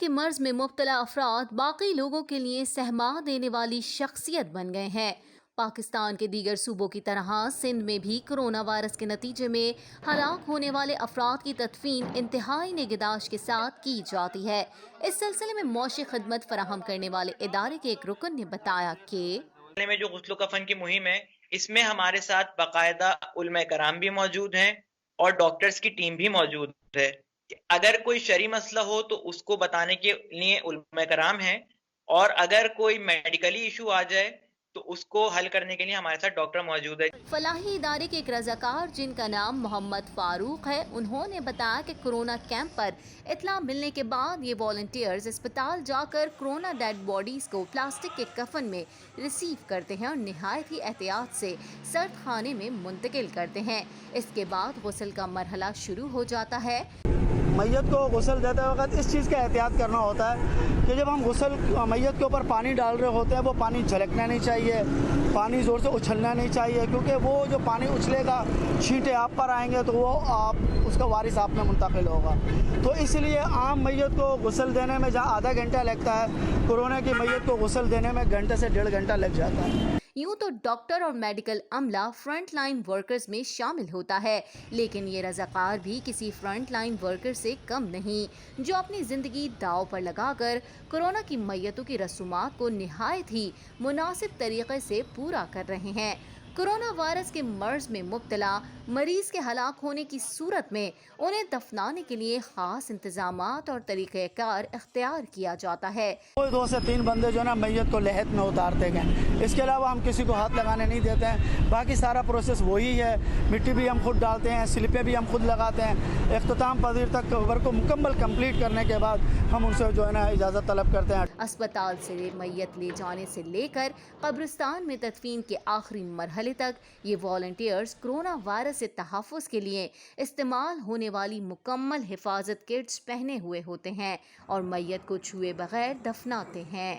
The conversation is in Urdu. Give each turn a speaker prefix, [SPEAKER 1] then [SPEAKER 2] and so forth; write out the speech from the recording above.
[SPEAKER 1] کے مرض میں مبتلا افراد باقی لوگوں کے لیے سہما دینے والی شخصیت بن گئے ہیں۔ پاکستان کے دیگر صوبوں کی طرح سندھ میں بھی کرونا وائرس کے نتیجے میں ہلاک ہونے والے افراد کی تدفین انتہائی نگہداشت کے ساتھ کی جاتی ہے۔ اس سلسلے میں معاشی خدمت فراہم کرنے والے ادارے کے ایک رکن نے بتایا کہ
[SPEAKER 2] میں جو غسل و کفن کی مہم ہے، اس میں ہمارے ساتھ باقاعدہ علماء کرام بھی موجود ہیں اور ڈاکٹرز کی ٹیم بھی موجود ہے۔ اگر کوئی شرعی مسئلہ ہو تو اس کو بتانے کے لیے علماء کرام ہیں، اور اگر کوئی میڈیکلی ایشو آ جائے تو اس کو حل کرنے کے لیے ہمارے ساتھ ڈاکٹر موجود ہے۔
[SPEAKER 1] فلاحی ادارے کے ایک رضاکار جن کا نام محمد فاروق ہے، انہوں نے بتایا کہ کرونا کیمپ پر اطلاع ملنے کے بعد یہ والنٹیئرز اسپتال جا کر کرونا ڈیڈ باڈیز کو پلاسٹک کے کفن میں ریسیو کرتے ہیں اور نہایت ہی احتیاط سے سرد خانے میں منتقل کرتے ہیں۔ اس کے بعد غسل کا مرحلہ شروع ہو جاتا ہے۔
[SPEAKER 3] میت کو غسل دیتے وقت اس چیز کا احتیاط کرنا ہوتا ہے کہ جب ہم غسل میت کے اوپر پانی ڈال رہے ہوتے ہیں، وہ پانی جھلکنا نہیں چاہیے، پانی زور سے اچھلنا نہیں چاہیے، کیونکہ وہ جو پانی اچھلے گا چھینٹے آپ پر آئیں گے تو وہ اس کا وارث آپ میں منتقل ہوگا۔ تو اس لیے عام میت کو غسل دینے میں جہاں آدھا گھنٹہ لگتا ہے، کورونا کی میت کو غسل دینے میں گھنٹے سے 1.5 گھنٹہ لگ جاتا ہے۔
[SPEAKER 1] یوں تو ڈاکٹر اور میڈیکل عملہ فرنٹ لائن ورکرز میں شامل ہوتا ہے، لیکن یہ رضاکار بھی کسی فرنٹ لائن ورکر سے کم نہیں، جو اپنی زندگی داؤ پر لگا کر کورونا کی میتوں کی رسومات کو نہایت ہی مناسب طریقے سے پورا کر رہے ہیں۔ کورونا وائرس کے مرض میں مبتلا مریض کے ہلاک ہونے کی صورت میں انہیں دفنانے کے لیے خاص انتظامات اور طریقہ کار اختیار کیا جاتا ہے۔
[SPEAKER 3] 2 سے 3 بندے جو نا میت کو لحد میں اتارتے گئے، اس کے علاوہ ہم کسی کو ہاتھ لگانے نہیں دیتے ہیں۔ باقی سارا پروسیس وہی ہے، مٹی بھی ہم خود ڈالتے ہیں، سلپیں بھی ہم خود لگاتے ہیں۔ اختتام پذیر تک ورک کو مکمل کمپلیٹ کرنے کے بعد ہم ان سے جو ہے نا اجازت طلب کرتے ہیں۔
[SPEAKER 1] اسپتال سے میت لے جانے سے لے کر قبرستان میں تدفین کے آخری مرحلے تک یہ والنٹیئرز کرونا وائرس سے تحفظ کے لیے استعمال ہونے والی مکمل حفاظت کٹس پہنے ہوئے ہوتے ہیں اور میت کو چھوئے بغیر دفناتے ہیں۔